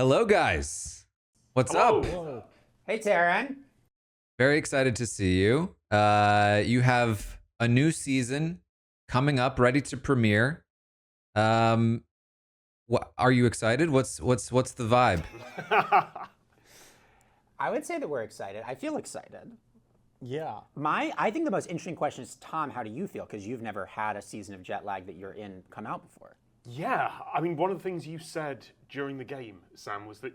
Hello, guys. What's up? Whoa. Hey, Taran. Very excited to see you. You have a new season coming up, ready to premiere. Are you excited? What's the vibe? I would say that we're excited. I feel excited. Yeah. I think the most interesting question is, Tom, how do you feel? Because you've never had a season of jet lag that you're in come out before. Yeah. I mean, one of the things you said during the game, Sam, was that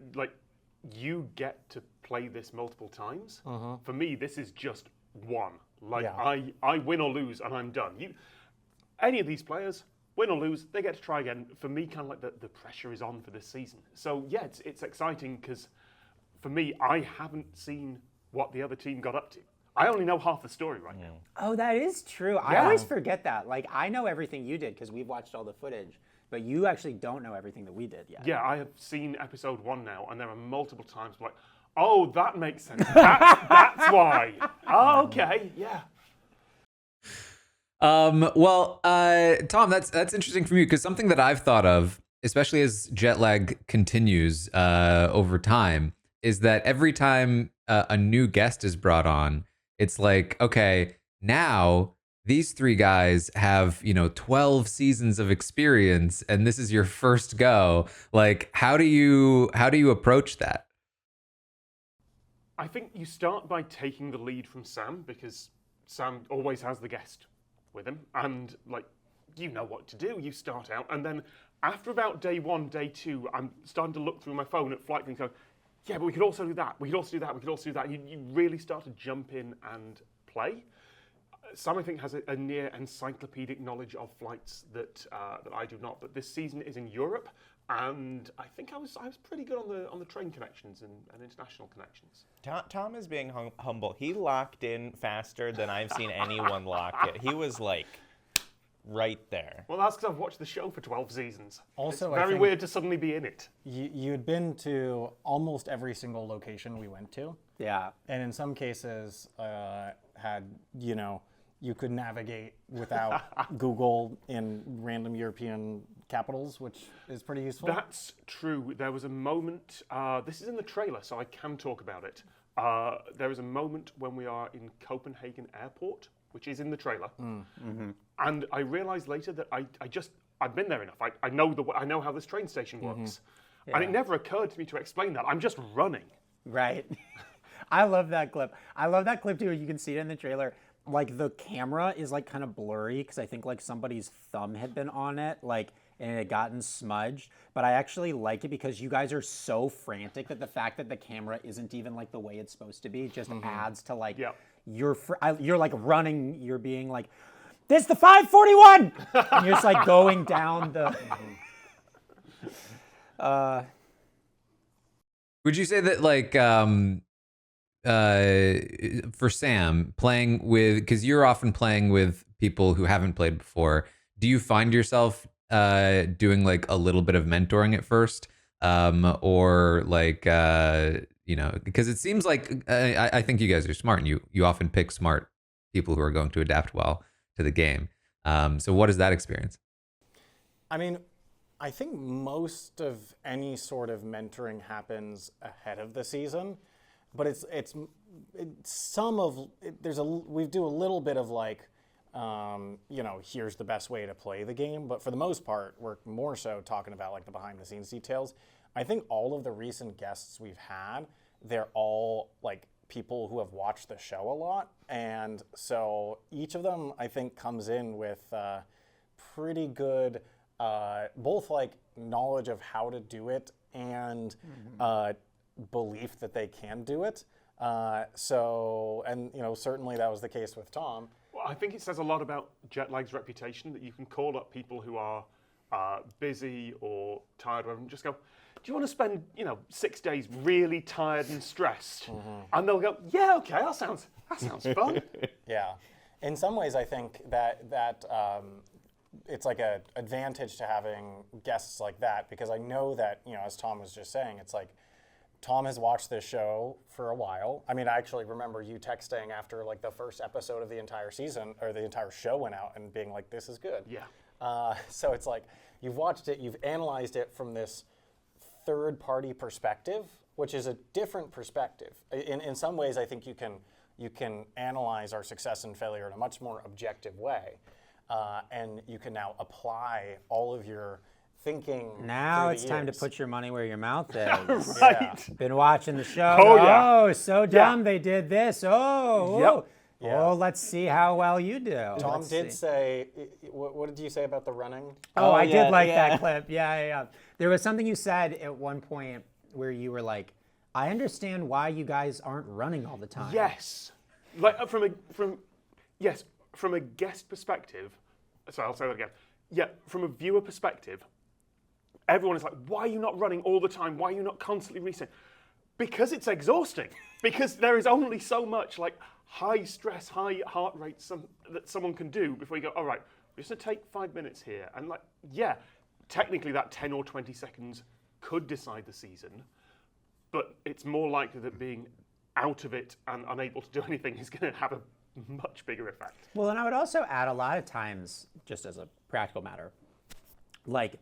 you get to play this multiple times. For me, this is just one. I win or lose and I'm done. Any of these players, win or lose, they get to try again. For me, kind of like the pressure is on for this season. So yeah, it's exciting because for me, I haven't seen what the other team got up to. I only know half the story right now. Oh, that is true. I always forget that. Like, I know everything you did because we've watched all the footage, but you actually don't know everything that we did yet. Yeah, I have seen episode 1 now, and there are multiple times like, oh, that makes sense. That's why. Oh, okay, yeah. Tom, that's interesting from you because something that I've thought of, especially as jet lag continues over time, is that every time a new guest is brought on, it's like, okay, now these three guys have 12 seasons of experience, and this is your first go. Like, how do you approach that? I think you start by taking the lead from Sam because Sam always has the guest with him, and you know what to do. You start out, and then after about day 1, day 2, I'm starting to look through my phone at flight and go, yeah, but we could also do that. We could also do that. We could also do that. You really start to jump in and play. Sam, I think, has a near encyclopedic knowledge of flights that I do not. But this season is in Europe, and I think I was pretty good on the train connections and international connections. Tom is being humble. He locked in faster than I've seen anyone lock it. He was right there. Well, that's because I've watched the show for 12 seasons. Also, it's very weird to suddenly be in it. You'd been to almost every single location we went to. Yeah. And in some cases, you could navigate without Google in random European capitals, which is pretty useful. That's true. There was a moment, this is in the trailer, so I can talk about it. There is a moment when we are in Copenhagen Airport, which is in the trailer. And I realized later that I've been there enough. I know how this train station works. And it never occurred to me to explain that. I'm just running. Right. I love that clip. I love that clip too. You can see it in the trailer. Like, the camera is kind of blurry because I think somebody's thumb had been on it, and it had gotten smudged. But I actually like it because you guys are so frantic that the fact that the camera isn't even the way it's supposed to be just adds to you're running. You're being like, "This is the 541," and you're just going down the. Would you say that for Sam, playing with, because you're often playing with people who haven't played before, do you find yourself doing a little bit of mentoring at first, or because it seems I think you guys are smart, and you often pick smart people who are going to adapt well to the game. So what is that experience? I mean, I think most of any sort of mentoring happens ahead of the season. But we do a little bit of here's the best way to play the game. But for the most part, we're more so talking about the behind the scenes details. I think all of the recent guests we've had, they're all people who have watched the show a lot. And so each of them, I think, comes in with pretty good, both knowledge of how to do it and belief that they can do it. Certainly that was the case with Tom. Well, I think it says a lot about jet lag's reputation that you can call up people who are busy or tired, and just go, "Do you want to spend 6 days really tired and stressed?" And they'll go, "Yeah, okay, that sounds fun." Yeah, in some ways, I think that it's an advantage to having guests like that, because I know that as Tom was just saying, it's Tom has watched this show for a while. I mean, I actually remember you texting after the first episode of the entire season, or the entire show went out, and being like, "This is good." Yeah. So it's you've watched it, you've analyzed it from this third-party perspective, which is a different perspective. In some ways, I think you can analyze our success and failure in a much more objective way, and you can now apply all of your thinking. Now through it's the time to years. put your money where your mouth is. Right. Been watching the show. Oh, yeah. Oh, so dumb they did this. Oh, Yep. oh. Yeah. Oh, let's see how well you do. Tom Let's did see. say, what did you say about the running? Oh, I yeah, did like yeah. that clip. Yeah. There was something you said at one point where you were like, I understand why you guys aren't running all the time. Yes, like from a guest perspective. Sorry, I'll say that again. Yeah, from a viewer perspective, everyone is like, why are you not running all the time? Why are you not constantly resetting? Because it's exhausting. Because there is only so much like high stress, high heart rate that someone can do before you go, all right, we're just gonna take 5 minutes here. And like, yeah, technically that 10 or 20 seconds could decide the season, but it's more likely that being out of it and unable to do anything is gonna have a much bigger effect. Well, and I would also add a lot of times, just as a practical matter, like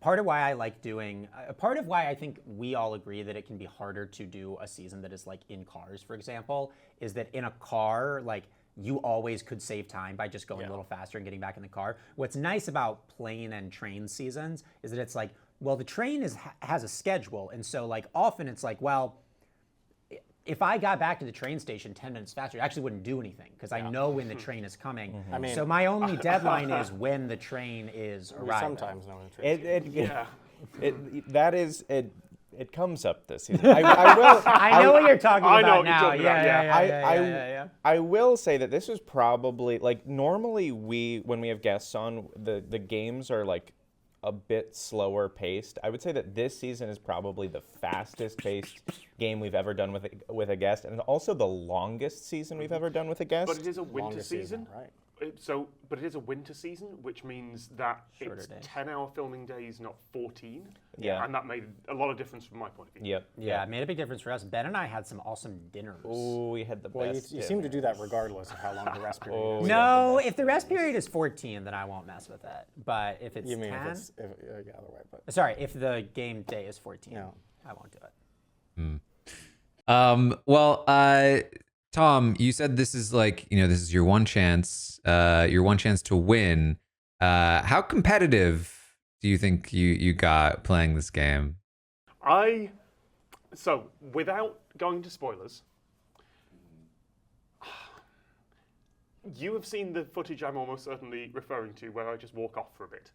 part of why I like doing, part of why I think we all agree that it can be harder to do a season that is like in cars, for example, is that in a car, like you always could save time by just going a little faster and getting back in the car. What's nice about plane and train seasons is that it's like, well, the train has a schedule. And so like often it's like, well, if I got back to the train station 10 minutes faster, I actually wouldn't do anything because I know when the train is coming. I mean- so my only deadline is when the train is We arriving. sometimes know the truth. Yeah. It comes up this season. I will. I know what you're talking I about know what you're now. talking about, Yeah. I will say that this was probably like normally when we have guests on the games are like a bit slower paced. I would say that this season is probably the fastest paced game we've ever done with a guest, and also the longest season we've ever done with a guest. But it is a winter Longest season. right? But it is a winter season, which means that Shorter it's days. 10-hour filming days, not 14. Yeah. And that made a lot of difference from my point of view. Yep. Yeah, it made a big difference for us. Ben and I had some awesome dinners. Oh, we had the Well, best. you seem to do that regardless of how long the rest period is. No, if the rest period is 14, then I won't mess with it. But if it's You mean 10, if it's, yeah, other way, but. sorry, if the game day is 14, No. I won't do it. Well, Tom, you said this is like, this is your one chance to win. How competitive do you think you got playing this game? So, without going to spoilers, you have seen the footage I'm almost certainly referring to where I just walk off for a bit.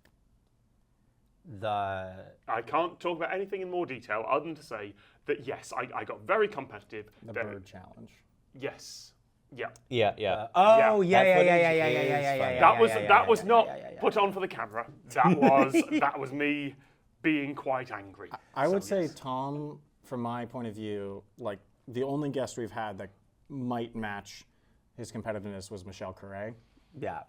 I can't talk about anything in more detail other than to say that yes, I got very competitive. The bird challenge. Yes. Yeah. Yeah. Oh, Yeah. yeah. That was not put on for the camera. That was me being quite angry. I would say Tom, from my point of view, like the only guest we've had that might match his competitiveness was Michelle Correa. Yeah.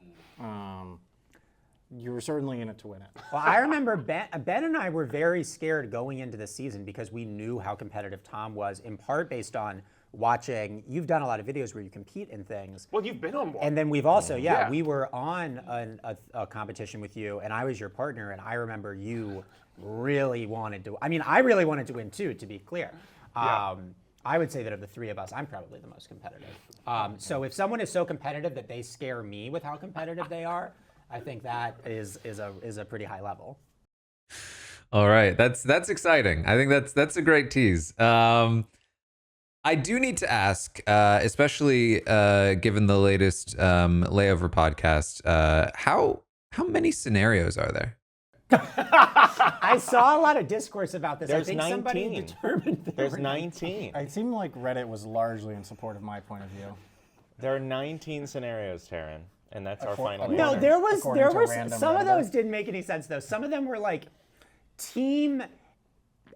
You were certainly in it to win it. Well, I remember Ben and I were very scared going into the season because we knew how competitive Tom was, in part based on watching. You've done a lot of videos where you compete in things. Well, you've been on one. And then we've also, Yeah. we were on a competition with you, and I was your partner, and I remember you really wanted to. I mean, I really wanted to win too, to be clear. Yeah. I would say that of the three of us, I'm probably the most competitive. So if someone is so competitive that they scare me with how competitive they are, I think that is a pretty high level. All right, that's exciting. I think that's a great tease. I do need to ask, especially given the latest Layover podcast, how many scenarios are there? I saw a lot of discourse about this. There's I think somebody 19. determined there There's were 19. It seemed like Reddit was largely in support of my point of view. There are 19 scenarios, Taran, and that's our final according- No, answer. there was According to random some of number. those didn't make any sense though. Some of them were like, Team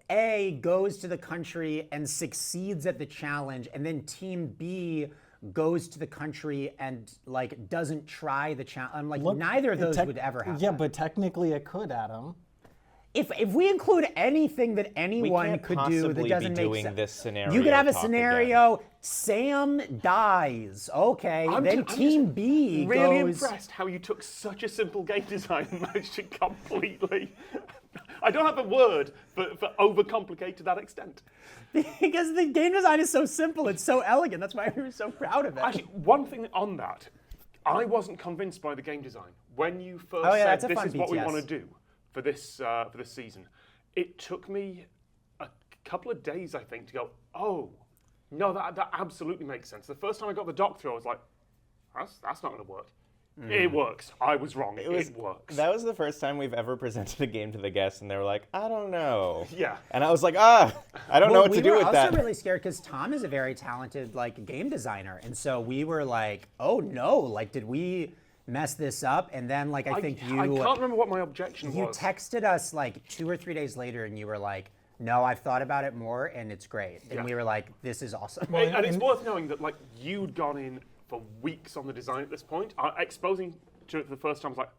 A goes to the country and succeeds at the challenge, and then Team B goes to the country and like doesn't try the challenge. I'm like, neither of those would ever happen. Yeah, but technically it could, Adam. If we include anything that anyone can't could do that possibly doesn't be make doing sense. this scenario You could have a talk scenario, Sam dies. Okay, I'm then just Team B really goes. impressed how you took such a simple game design and managed to completely I don't have a word for overcomplicated to that extent. Because the game design is so simple, it's so elegant. That's why we were so proud of it. Actually, one thing on that, I wasn't convinced by the game design. When you first Oh, yeah, said that's a this fun is what we BTS. want to do for this season, it took me a couple of days, I think, to go, oh, no, that absolutely makes sense. The first time I got the dock through, I was like, that's not going to work. It works. I was wrong. It works. That was the first time we've ever presented a game to the guests, and they were like, I don't know. Yeah. And I was like, I don't know what to do with We were that. also really scared because Tom is a very talented game designer, and so we were like, oh no, did we mess this up? And then I think I can't remember what my objection you was. texted us 2 or 3 days later, and you were like, no, I've thought about it more, and it's great. And we were like, this is awesome. And it's worth knowing that you'd gone in for weeks on the design at this point. Exposing to it for the first time, I was like,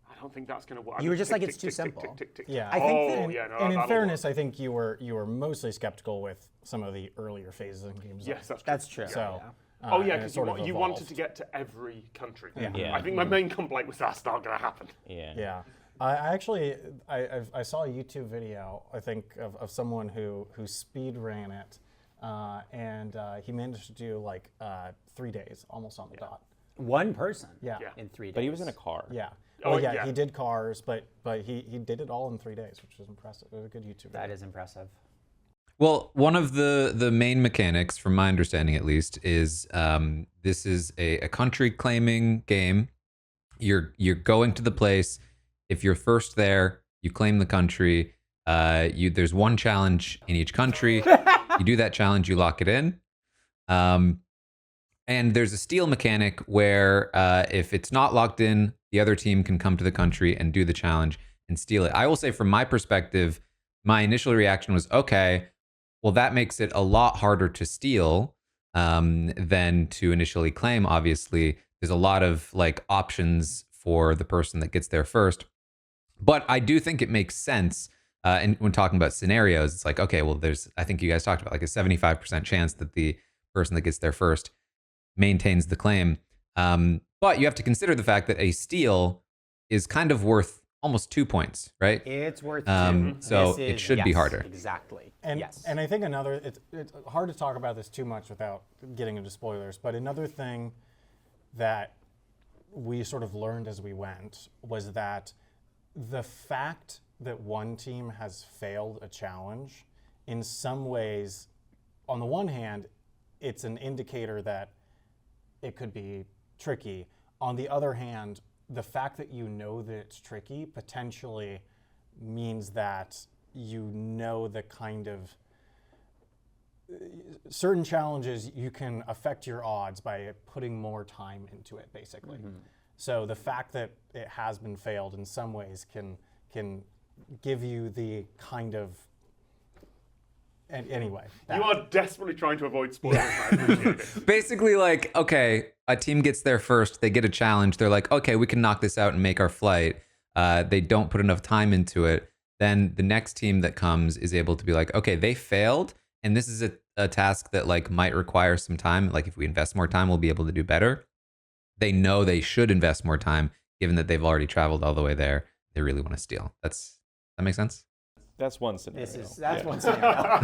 I don't think that's going to work. You were just like, it's too simple. Yeah, I think Oh, that- yeah, no, and in that'll fairness, work. I think you were mostly skeptical with some of the earlier phases in game design. Yes, that's true. That's true. So, yeah. Oh yeah, and it because sort of you wanted evolved. to get to every country. Yeah. I think my main complaint was that's not going to happen. Yeah. Yeah, I actually I saw a YouTube video, I think, of someone who speed ran it, and he managed to do 3 days, almost on the dot. One person Yeah. in 3 days. But he was in a car. Yeah. Oh, Well, yeah, yeah. he did cars, but he did it all in 3 days, which is impressive. It was a good YouTube video. That is impressive. Well, one of the main mechanics, from my understanding at least, is this is a country claiming game. You're going to the place. If you're first there, you claim the country. There's one challenge in each country. You do that challenge, you lock it in. And there's a steal mechanic where if it's not locked in, the other team can come to the country and do the challenge and steal it. I will say, from my perspective, my initial reaction was, okay, well, that makes it a lot harder to steal than to initially claim. Obviously, there's a lot of options for the person that gets there first. But I do think it makes sense. And when talking about scenarios, it's okay, well, I think you guys talked about a 75% chance that the person that gets there first maintains the claim. But you have to consider the fact that a steal is kind of worth almost 2 points, right? It's worth So This it is- should be yes, harder. Exactly. And yes. and I think it's hard to talk about this too much without getting into spoilers, but another thing that we sort of learned as we went was that the fact that one team has failed a challenge, in some ways, on the one hand, it's an indicator that it could be tricky. On the other hand, the fact that you know that it's tricky potentially means that you know the kind of certain challenges you can affect your odds by putting more time into it, basically. So the fact that it has been failed in some ways can give you the kind of anyway. You are desperately trying to avoid spoilers. I appreciate it. Basically, okay, a team gets there first, they get a challenge, they're like, okay, we can knock this out and make our flight. They don't put enough time into it. Then the next team that comes is able to be like, okay, they failed, and this is a task that might require some time. If we invest more time, we'll be able to do better. They know they should invest more time, given that they've already traveled all the way there. They really want to steal. That make sense? That's one scenario. That's one scenario.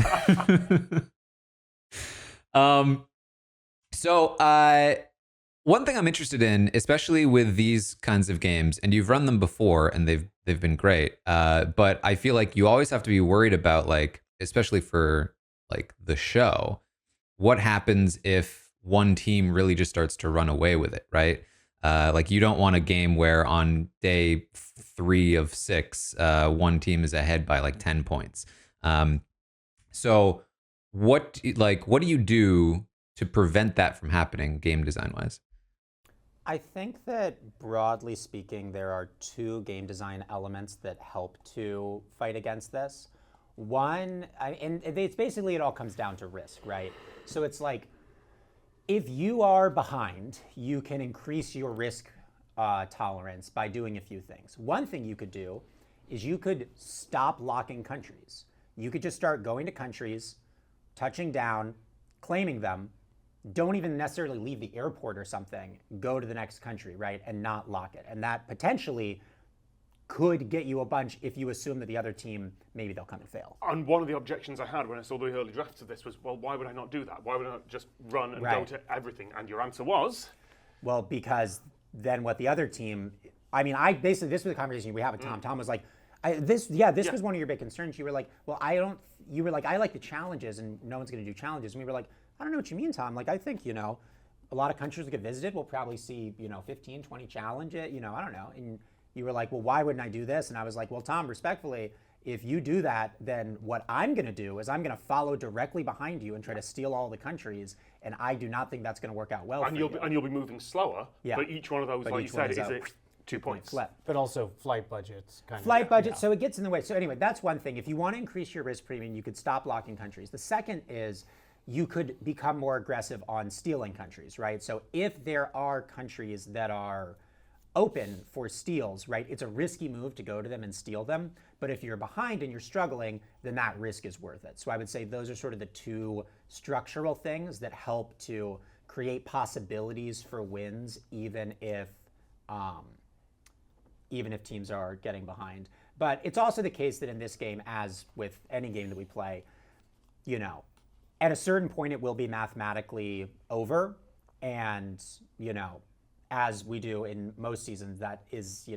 One thing I'm interested in, especially with these kinds of games, and you've run them before and they've been great, but I feel like you always have to be worried about, especially for the show, what happens if one team really just starts to run away with it, right? You don't want a game where on day 3 of 6, one team is ahead by 10 points. So what do you do to prevent that from happening game design wise? I think that broadly speaking, there are 2 game design elements that help to fight against this. One, and it's basically, it all comes down to risk, right? So it's if you are behind, you can increase your risk tolerance by doing a few things. One thing you could do is you could stop locking countries. You could just start going to countries, touching down, claiming them, don't even necessarily leave the airport or something, go to the next country, right, and not lock it. And that potentially could get you a bunch if you assume that the other team, maybe they'll come and fail. And one of the objections I had when I saw the early drafts of this was, well, why would I not do that? Why would I not just run and go to everything? And your answer was? Well, because then what the other team, this was the conversation we had with Tom. Tom was like, this was one of your big concerns. You were like, well, I like the challenges and no one's going to do challenges. And we were like, I don't know what you mean, Tom. Like, I think, a lot of countries that get visited will probably see, 15, 20 challenges, I don't know. And you were like, well, why wouldn't I do this? And I was like, well, Tom, respectfully, if you do that, then what I'm going to do is I'm going to follow directly behind you and try to steal all the countries. And I do not think that's going to work out well for you. And you'll be moving slower. Yeah. But each one of those, like you said, is a 2 points. But also flight budgets. Flight budget, so it gets in the way. So anyway, that's one thing. If you want to increase your risk premium, you could stop locking countries. The second is you could become more aggressive on stealing countries, right? So if there are countries that are open for steals, right, it's a risky move to go to them and steal them. But if you're behind and you're struggling, then that risk is worth it. So I would say those are sort of the two structural things that help to create possibilities for wins, even if teams are getting behind. But it's also the case that in this game, as with any game that we play, at a certain point it will be mathematically over. And, as we do in most seasons, that is,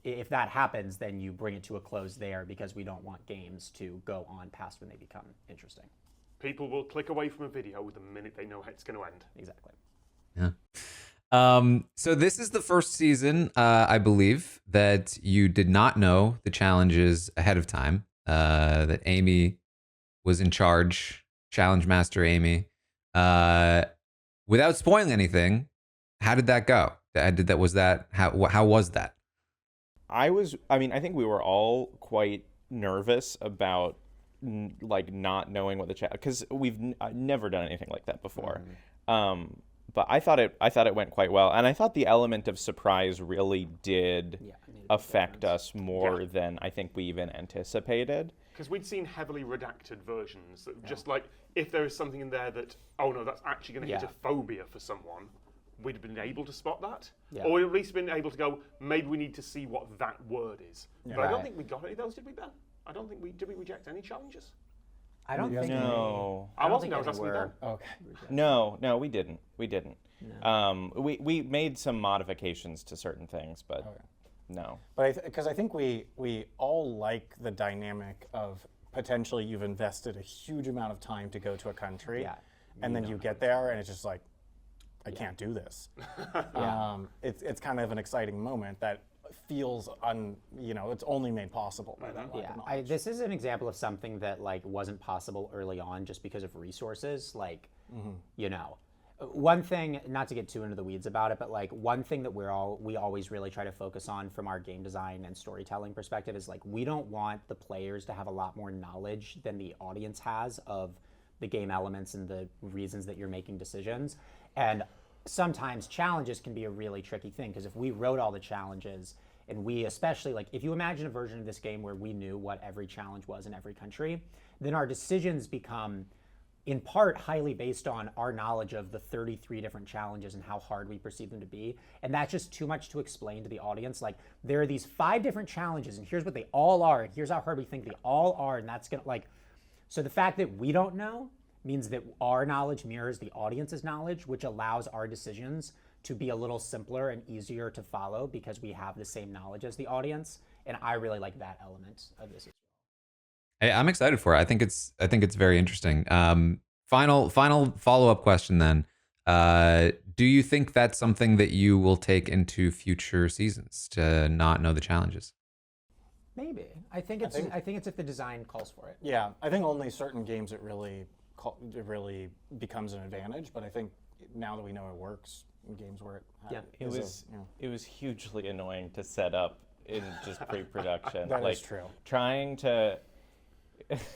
if that happens, then you bring it to a close there because we don't want games to go on past when they become interesting. People will click away from a video the minute they know it's going to end. Exactly. Yeah. So this is the first season, I believe, that you did not know the challenges ahead of time, that Amy was in charge, Challenge Master Amy. Without spoiling anything, how did that go? How was that? I think we were all quite nervous about not knowing what the because we've never done anything like that before. But I thought it went quite well, and I thought the element of surprise really did affect us more than I think we even anticipated. Because we'd seen heavily redacted versions that just like, if there is something in there that, oh no, that's actually going to hit a phobia for someone, we'd have been able to spot that. Yeah. Or at least been able to go, maybe we need to see what that word is. But I don't think we got any of those, did we, Ben? Did we reject any challenges? I don't think No. I wasn't, I was asking Ben. Okay. No, we didn't. No. We made some modifications to certain things, but no. But because I think we all like the dynamic of potentially you've invested a huge amount of time to go to a country, and then you get there and it's just like, I can't do this. It's kind of an exciting moment that feels it's only made possible by that. This is an example of something that wasn't possible early on just because of resources. One thing, not to get too into the weeds about it, but one thing that we always really try to focus on from our game design and storytelling perspective is we don't want the players to have a lot more knowledge than the audience has of the game elements and the reasons that you're making decisions. And sometimes challenges can be a really tricky thing, because if we wrote all the challenges and we especially, if you imagine a version of this game where we knew what every challenge was in every country, then our decisions become in part highly based on our knowledge of the 33 different challenges and how hard we perceive them to be. And that's just too much to explain to the audience. There are these 5 different challenges and here's what they all are and here's how hard we think they all are, and that's gonna so the fact that we don't know means that our knowledge mirrors the audience's knowledge, which allows our decisions to be a little simpler and easier to follow because we have the same knowledge as the audience. And I really like that element of this. Hey, I'm excited for it. I think it's very interesting. Final follow-up question then. Do you think that's something that you will take into future seasons, to not know the challenges? Maybe. I think it's if the design calls for it. Yeah, I think only certain games it really becomes an advantage. But I think now that we know it works in games where it was hugely annoying to set up in just pre-production. That is true. Trying to.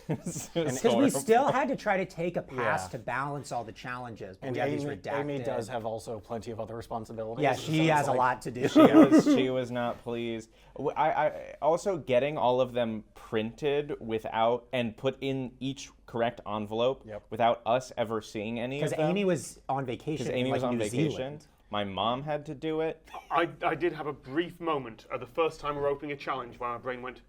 Because we still had to try to take a pass to balance all the challenges. But and we had these redacted. Amy does have also plenty of other responsibilities. Yeah, she has a lot to do. She was not pleased. I also getting all of them printed without and put in each correct envelope without us ever seeing any of them. Because Amy was on vacation. Amy was on New vacation. Zealand. My mom had to do it. I did have a brief moment at the first time we were opening a challenge where my brain went,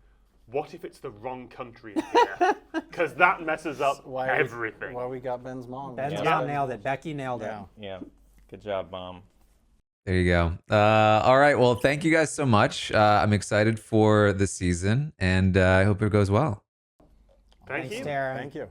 what if it's the wrong country in here? Because that messes up everything. Why we got Ben's mom. Ben's Yeah. mom nailed it. Becky nailed it. Yeah. Good job, Mom. There you go. All right. Well, thank you guys so much. I'm excited for the season, and I hope it goes well. Thank Thanks, you. Taran. Thank you.